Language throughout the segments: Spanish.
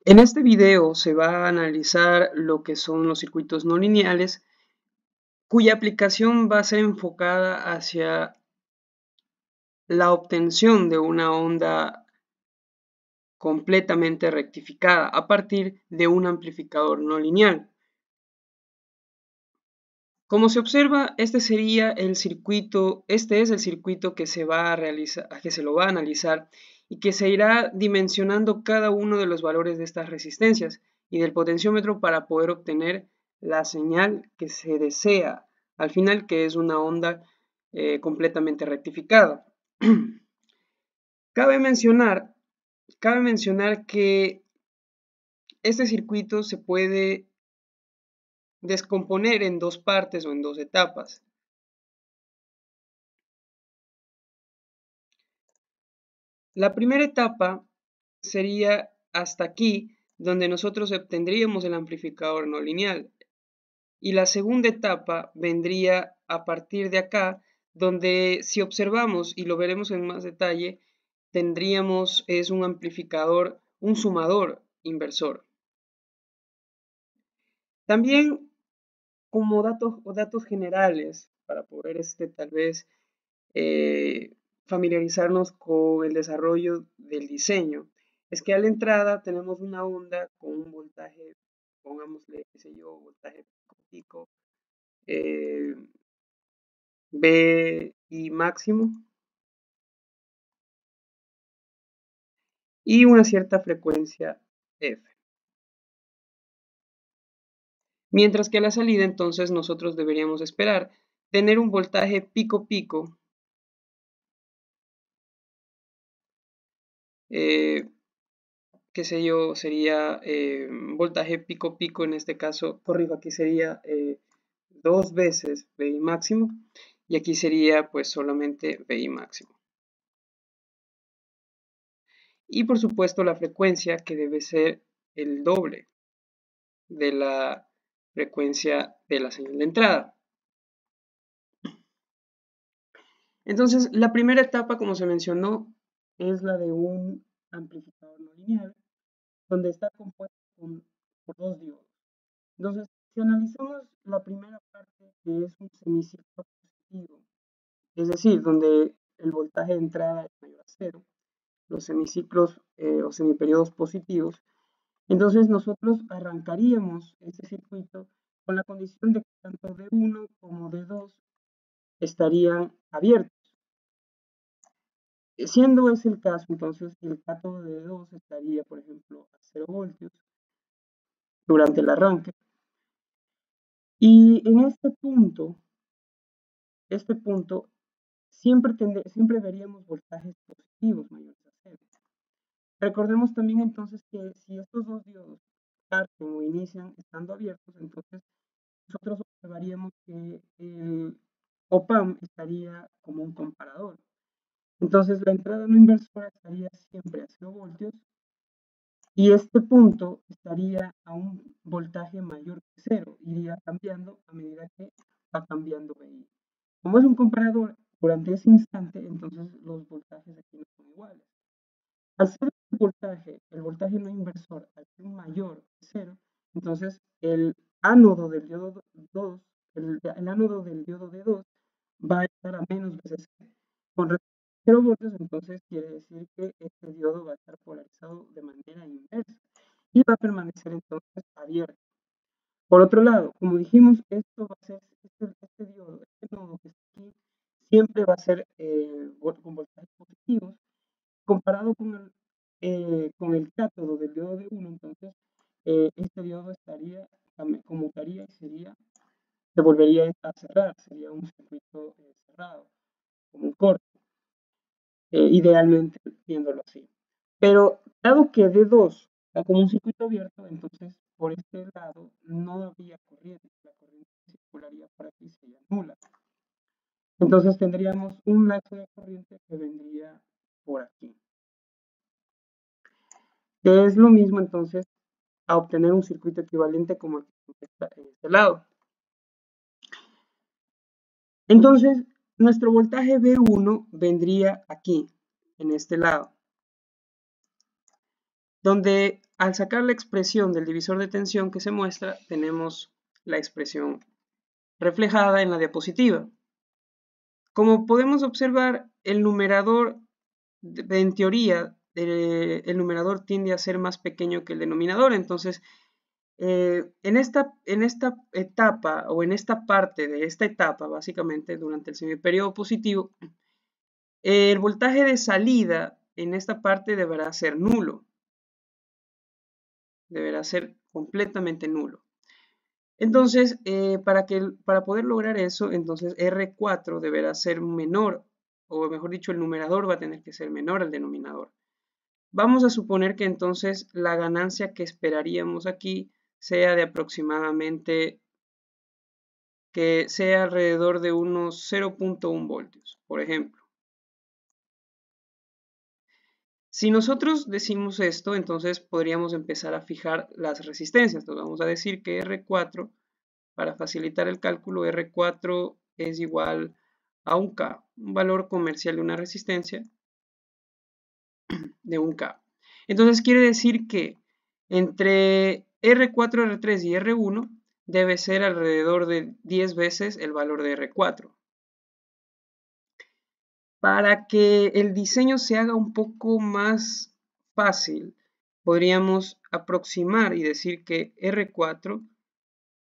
En este video se va a analizar lo que son los circuitos no lineales, cuya aplicación va a ser enfocada hacia la obtención de una onda completamente rectificada a partir de un amplificador no lineal. Como se observa, este es el circuito que se va a realizar, que se lo va a analizar y que se irá dimensionando cada uno de los valores de estas resistencias y del potenciómetro para poder obtener la señal que se desea al final, que es una onda completamente rectificada. Cabe mencionar que este circuito se puede descomponer en dos partes o en dos etapas. La primera etapa sería hasta aquí, donde nosotros obtendríamos el amplificador no lineal. Y la segunda etapa vendría a partir de acá, donde si observamos y lo veremos en más detalle, tendríamos un amplificador, un sumador inversor. También como datos generales, para poder tal vez familiarizarnos con el desarrollo del diseño, es que a la entrada tenemos una onda con un voltaje, pongámosle, qué sé yo, voltaje pico, B y máximo, y una cierta frecuencia F. Mientras que a la salida, entonces, nosotros deberíamos esperar tener un voltaje pico-pico, qué sé yo, sería voltaje pico-pico, en este caso, corrijo, aquí sería 2 veces VI máximo, y aquí sería pues solamente VI máximo. Y por supuesto la frecuencia, que debe ser el doble de la frecuencia de la señal de entrada. Entonces, la primera etapa, como se mencionó, es la de un amplificador no lineal, donde está compuesto por dos diodos. Entonces, si analizamos la primera parte, que es un semiciclo positivo, es decir, donde el voltaje de entrada es mayor a cero, los semiciclos o semiperiodos positivos, entonces nosotros arrancaríamos ese circuito con la condición de que tanto D1 como D2 estarían abiertos. Siendo ese el caso, entonces el cátodo de D2 estaría, por ejemplo, a 0 voltios durante el arranque. Y en este punto siempre veríamos voltajes positivos mayores a cero. Recordemos también entonces que si estos dos diodos parten o inician estando abiertos, entonces nosotros observaríamos que el op-amp estaría como un comparador. Entonces la entrada no inversora estaría siempre a 0 voltios y este punto estaría a un voltaje mayor que 0, iría cambiando a medida que va cambiando VI. Como es un comparador durante ese instante, entonces los voltajes aquí no son iguales. Al ser el voltaje no inversor, al ser mayor que 0, entonces el ánodo del diodo 2, el ánodo del diodo D2 va a estar a menos veces con respecto a 0 voltios, entonces quiere decir que este diodo va a estar polarizado de manera inversa y va a permanecer entonces abierto. Por otro lado, como dijimos, esto va a ser, este diodo, este nodo que está aquí, siempre va a ser con voltajes positivos, comparado con el cátodo del diodo de 1, entonces este diodo estaría, conmutaría y se volvería a cerrar, sería un circuito cerrado, como un corte, idealmente viéndolo así. Pero dado que D2 está como un circuito abierto, entonces por este lado no habría corriente, la corriente que circularía por aquí sería nula. Entonces tendríamos un lazo de corriente que vendría por aquí, que es lo mismo entonces a obtener un circuito equivalente como el que está en este lado. Entonces, nuestro voltaje V1 vendría aquí, en este lado, donde al sacar la expresión del divisor de tensión que se muestra, tenemos la expresión reflejada en la diapositiva. Como podemos observar, el numerador, en teoría, el numerador tiende a ser más pequeño que el denominador. Entonces, en esta etapa o en esta parte de esta etapa, básicamente, durante el semiperiodo positivo, el voltaje de salida en esta parte deberá ser nulo. Deberá ser completamente nulo. Entonces, para poder lograr eso, entonces R4 deberá ser menor, o mejor dicho, el numerador va a tener que ser menor al denominador. Vamos a suponer que entonces la ganancia que esperaríamos aquí sea de aproximadamente, que sea alrededor de unos 0.1 voltios, por ejemplo. Si nosotros decimos esto, entonces podríamos empezar a fijar las resistencias. Entonces vamos a decir que R4, para facilitar el cálculo, R4 es igual a un K, un valor comercial de una resistencia de un K. Entonces quiere decir que entre R4, R3 y R1 debe ser alrededor de 10 veces el valor de R4. Para que el diseño se haga un poco más fácil, podríamos aproximar y decir que R4,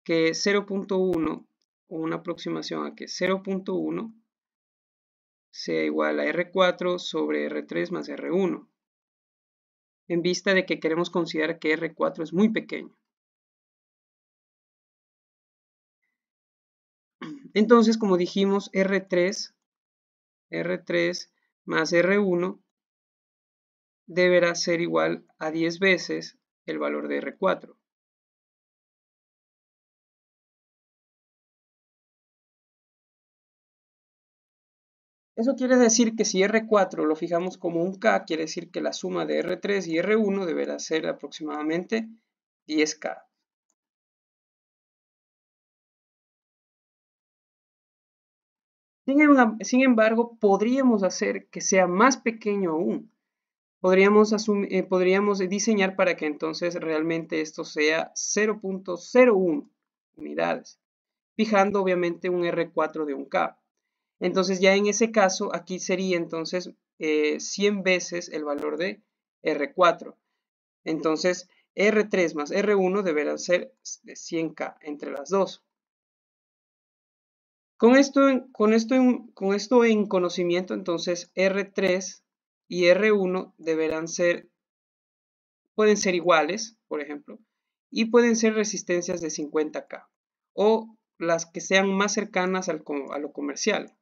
que 0.1, o una aproximación a que 0.1 sea igual a R4 sobre R3 más R1, en vista de que queremos considerar que R4 es muy pequeño. Entonces, como dijimos, R3 más R1 deberá ser igual a 10 veces el valor de R4. Eso quiere decir que si R4 lo fijamos como un K, quiere decir que la suma de R3 y R1 deberá ser aproximadamente 10K. Sin embargo, podríamos hacer que sea más pequeño aún. Podríamos diseñar para que entonces realmente esto sea 0.01 unidades, fijando obviamente un R4 de un K. Entonces ya en ese caso, aquí sería entonces 100 veces el valor de R4. Entonces R3 más R1 deberá ser de 100K entre las dos. Con esto en conocimiento, entonces R3 y R1 pueden ser iguales, por ejemplo, y pueden ser resistencias de 50K o las que sean más cercanas a lo comercial.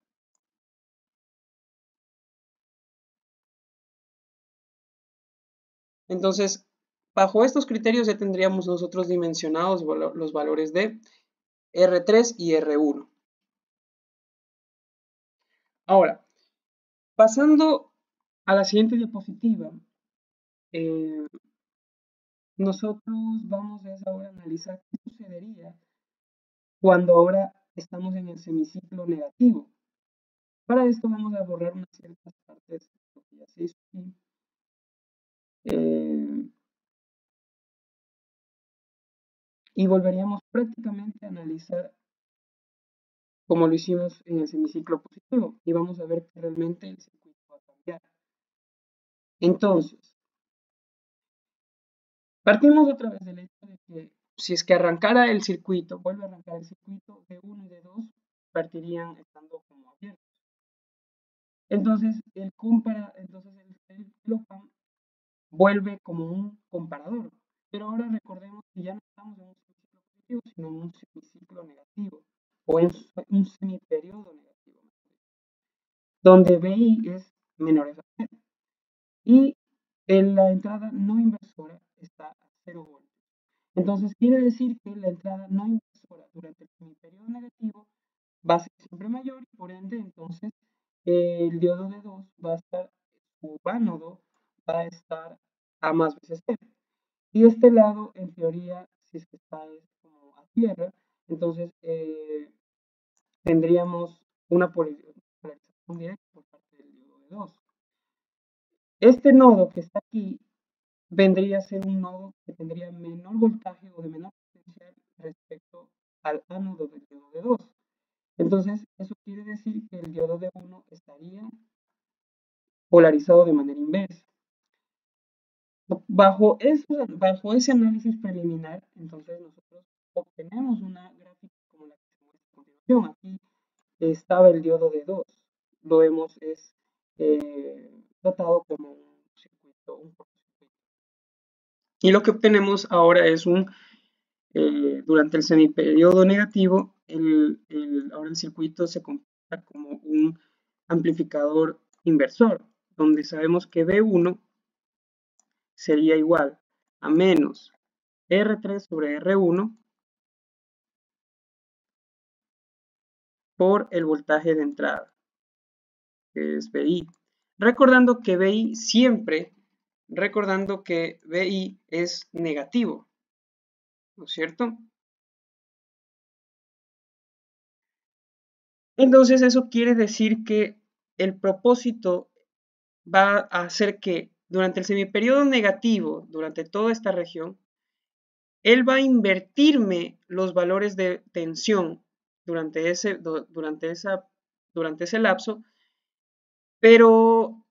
Entonces, bajo estos criterios ya tendríamos nosotros dimensionados los valores de R3 y R1. Ahora, pasando a la siguiente diapositiva, eh, nosotros vamos ahora a analizar qué sucedería cuando ahora estamos en el semiciclo negativo. Para esto vamos a borrar unas ciertas partes de lo que ya se hizo aquí. Y volveríamos prácticamente a analizar como lo hicimos en el semiciclo positivo y vamos a ver que realmente el circuito va a cambiar. Entonces, partimos otra vez del hecho de que si es que arrancara el circuito, vuelve a arrancar el circuito, D1 y D2 partirían estando como abiertos. Entonces, el op-amp vuelve como un comparador. Pero ahora recordemos que ya no estamos en un semiciclo positivo, sino en un semiciclo negativo o en un semiperiodo negativo, donde BI es menor a 0 y en la entrada no inversora está a 0 voltios. Entonces quiere decir que la entrada no inversora durante el semiperiodo negativo va a ser siempre mayor y por ende entonces el diodo de 2 va a estar, su ánodo va a estar a más veces 0. Y este lado, en teoría, si es que está como a tierra, entonces tendríamos una polarización directa por parte del diodo de 2. Este nodo que está aquí vendría a ser un nodo que tendría menor voltaje o de menor potencial respecto al ánodo del diodo de 2. Entonces, eso quiere decir que el diodo de 1 estaría polarizado de manera inversa. Bajo ese análisis preliminar, entonces nosotros obtenemos una gráfica como la que se muestra a continuación. Aquí estaba el diodo de 2. Lo hemos tratado como un circuito, un cortocircuito. Y lo que obtenemos ahora es durante el semiperiodo negativo, ahora el circuito se comporta como un amplificador inversor, donde sabemos que B1 sería igual a menos R3 sobre R1 por el voltaje de entrada, que es BI. Recordando que BI es negativo, ¿no es cierto? Entonces eso quiere decir que el propósito va a hacer que durante el semiperiodo negativo, durante toda esta región, él va a invertirme los valores de tensión durante ese lapso, pero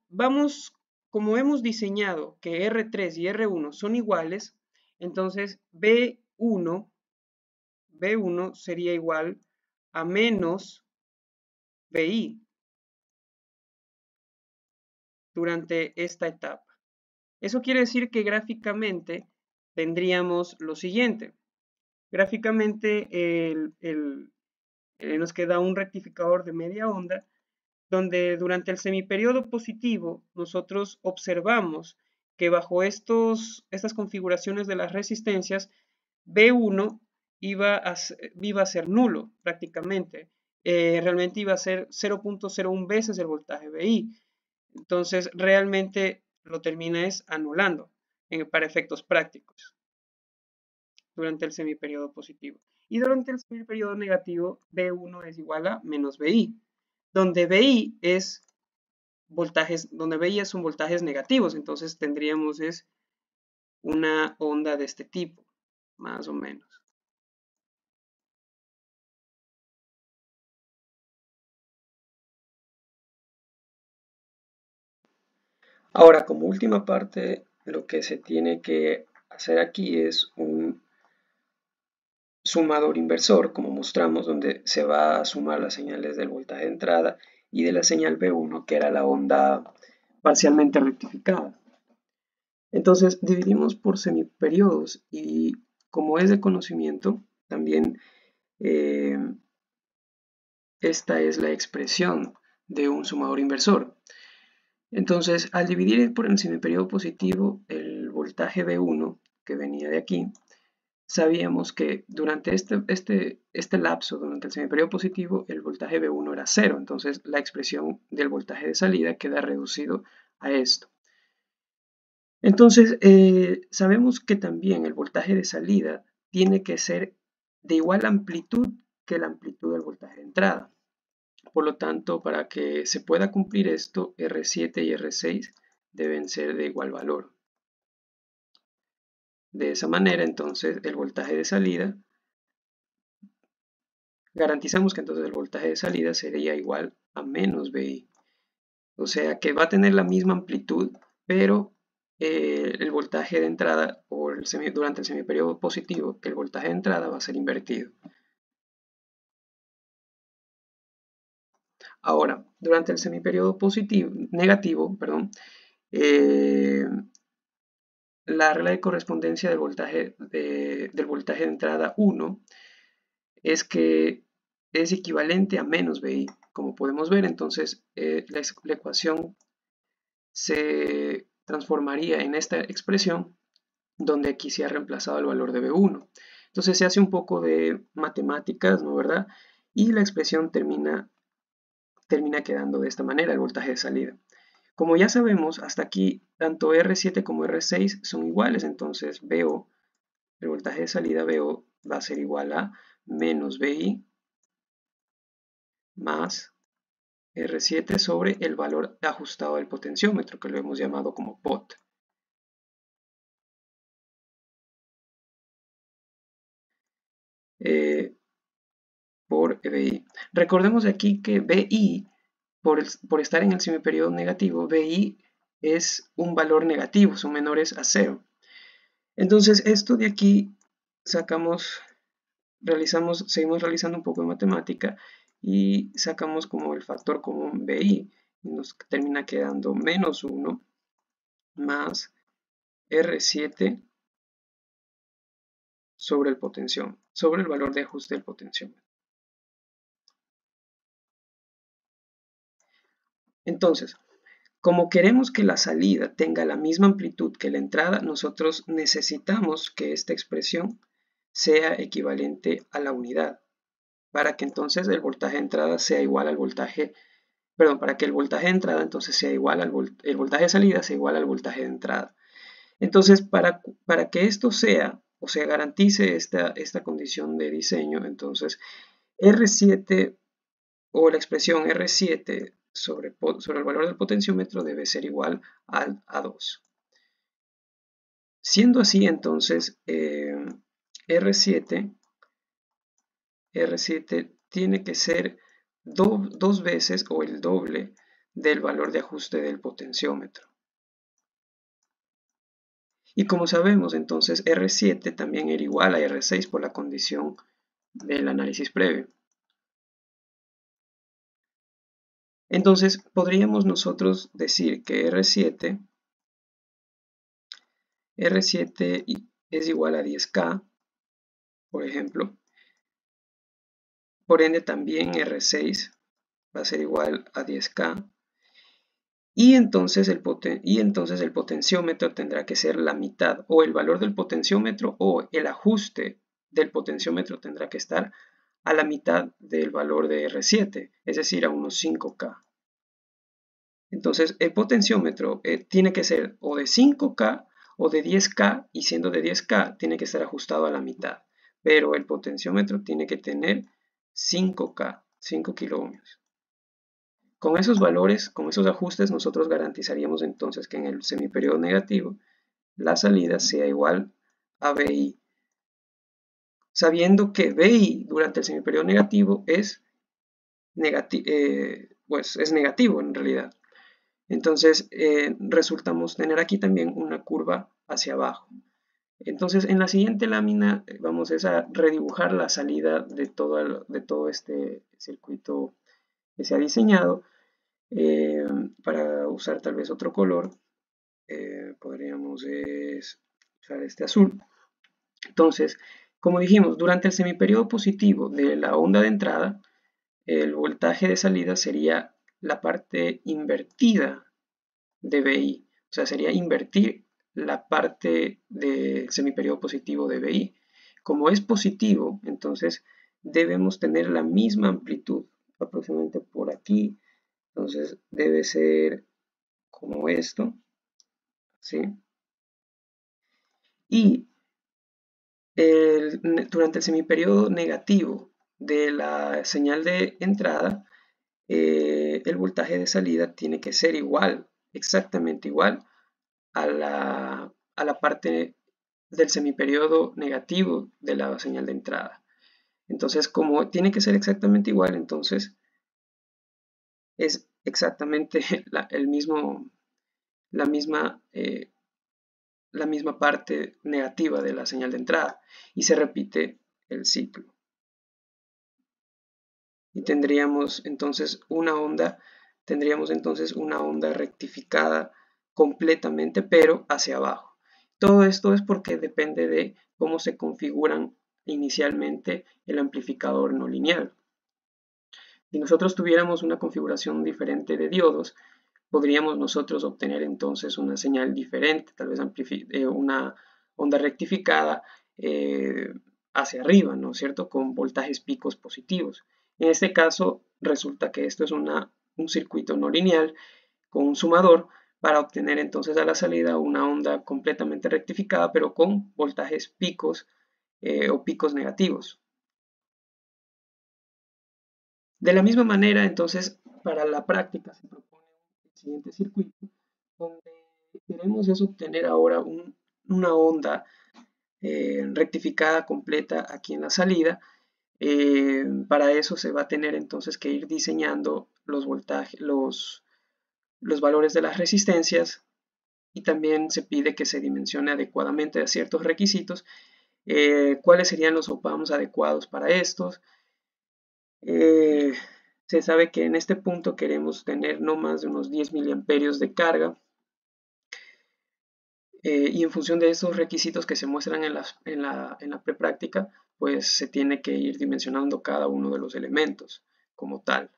como hemos diseñado que R3 y R1 son iguales, entonces B1 sería igual a menos BI durante esta etapa. Eso quiere decir que gráficamente tendríamos lo siguiente. Gráficamente nos queda un rectificador de media onda, donde durante el semiperiodo positivo nosotros observamos que bajo estas configuraciones de las resistencias, B1 iba a ser nulo prácticamente. Realmente iba a ser 0.01 veces el voltaje BI. Entonces realmente lo termina anulando para efectos prácticos durante el semiperiodo positivo. Y durante el semiperiodo negativo, B1 es igual a menos BI, donde BI son voltajes negativos. Entonces tendríamos una onda de este tipo, más o menos. Ahora, como última parte, lo que se tiene que hacer aquí es un sumador inversor, como mostramos, donde se va a sumar las señales del voltaje de entrada y de la señal B1, que era la onda parcialmente rectificada. Entonces, dividimos por semiperiodos y como es de conocimiento, también esta es la expresión de un sumador inversor. Entonces, al dividir por el semiperiodo positivo el voltaje B1, que venía de aquí, sabíamos que durante este lapso, durante el semiperiodo positivo, el voltaje B1 era 0. Entonces, la expresión del voltaje de salida queda reducido a esto. Entonces, sabemos que también el voltaje de salida tiene que ser de igual amplitud que la amplitud del voltaje de entrada. Por lo tanto, para que se pueda cumplir esto, R7 y R6 deben ser de igual valor. De esa manera, entonces, el voltaje de salida, garantizamos que entonces el voltaje de salida sería igual a menos BI. O sea que va a tener la misma amplitud, pero el voltaje de entrada durante el semiperiodo positivo, el voltaje de entrada va a ser invertido. Ahora, durante el semiperiodo negativo, la regla de correspondencia del voltaje de entrada 1 es que es equivalente a menos BI. Como podemos ver, entonces la ecuación se transformaría en esta expresión donde aquí se ha reemplazado el valor de B1. Entonces se hace un poco de matemáticas, ¿no verdad? Y la expresión termina quedando de esta manera, el voltaje de salida. Como ya sabemos, hasta aquí tanto R7 como R6 son iguales, entonces BO, el voltaje de salida BO va a ser igual a menos BI más R7 sobre el valor ajustado del potenciómetro, que lo hemos llamado como POT. por BI. Recordemos aquí que BI, por estar en el semiperiodo negativo, BI es un valor negativo, son menores a 0. Entonces esto de aquí seguimos realizando un poco de matemática y sacamos como el factor común BI y nos termina quedando menos 1 más R7 sobre sobre el valor de ajuste del potenciómetro. Entonces, como queremos que la salida tenga la misma amplitud que la entrada, nosotros necesitamos que esta expresión sea equivalente a la unidad, para que entonces el voltaje de entrada sea igual al voltaje, perdón, para que el voltaje de entrada entonces sea igual el voltaje de salida sea igual al voltaje de entrada. Entonces, para que esto sea, o sea, garantice esta condición de diseño, entonces R7 o la expresión R7 sobre el valor del potenciómetro debe ser igual al A2. Siendo así, entonces, R7 tiene que ser dos veces o el doble del valor de ajuste del potenciómetro. Y como sabemos, entonces R7 también era igual a R6 por la condición del análisis previo. Entonces, podríamos nosotros decir que R7 es igual a 10K, por ejemplo. Por ende, también R6 va a ser igual a 10K. Y entonces el potenciómetro tendrá que ser la mitad, o el valor del potenciómetro o el ajuste del potenciómetro tendrá que estar a la mitad del valor de R7, es decir, a unos 5K. Entonces el potenciómetro tiene que ser o de 5K o de 10K, y siendo de 10K tiene que estar ajustado a la mitad. Pero el potenciómetro tiene que tener 5K, 5 kiloohmios. Con esos valores, con esos ajustes, nosotros garantizaríamos entonces que en el semiperiodo negativo la salida sea igual a BI, sabiendo que BI durante el semiperiodo negativo pues es negativo en realidad. Entonces resultamos tener aquí también una curva hacia abajo. Entonces en la siguiente lámina vamos a redibujar la salida de todo este circuito que se ha diseñado. Para usar tal vez otro color, podríamos usar este azul. Entonces, como dijimos, durante el semiperiodo positivo de la onda de entrada, el voltaje de salida sería la parte invertida de BI, o sea, sería invertir la parte del semiperiodo positivo de BI. Como es positivo, entonces debemos tener la misma amplitud, aproximadamente por aquí. Entonces debe ser como esto, ¿sí? Y durante el semiperiodo negativo de la señal de entrada, el voltaje de salida tiene que ser igual, exactamente igual a la parte del semiperiodo negativo de la señal de entrada. Entonces, como tiene que ser exactamente igual, entonces es exactamente la misma parte negativa de la señal de entrada y se repite el ciclo. Y tendríamos entonces una onda rectificada completamente, pero hacia abajo. Todo esto es porque depende de cómo se configuran inicialmente el amplificador no lineal. Si nosotros tuviéramos una configuración diferente de diodos, podríamos nosotros obtener entonces una señal diferente, tal vez una onda rectificada hacia arriba, ¿no es cierto?, con voltajes picos positivos. En este caso, resulta que esto es un circuito no lineal con un sumador para obtener entonces a la salida una onda completamente rectificada, pero con voltajes picos o picos negativos. De la misma manera, entonces, para la práctica se propone el siguiente circuito, donde queremos es obtener ahora una onda rectificada completa aquí en la salida, Para eso se va a tener entonces que ir diseñando los voltajes, los valores de las resistencias, y también se pide que se dimensione adecuadamente a ciertos requisitos. ¿Cuáles serían los opamps adecuados para estos? Se sabe que en este punto queremos tener no más de unos 10 miliamperios de carga, y en función de esos requisitos que se muestran en la prepráctica, pues se tiene que ir dimensionando cada uno de los elementos como tal.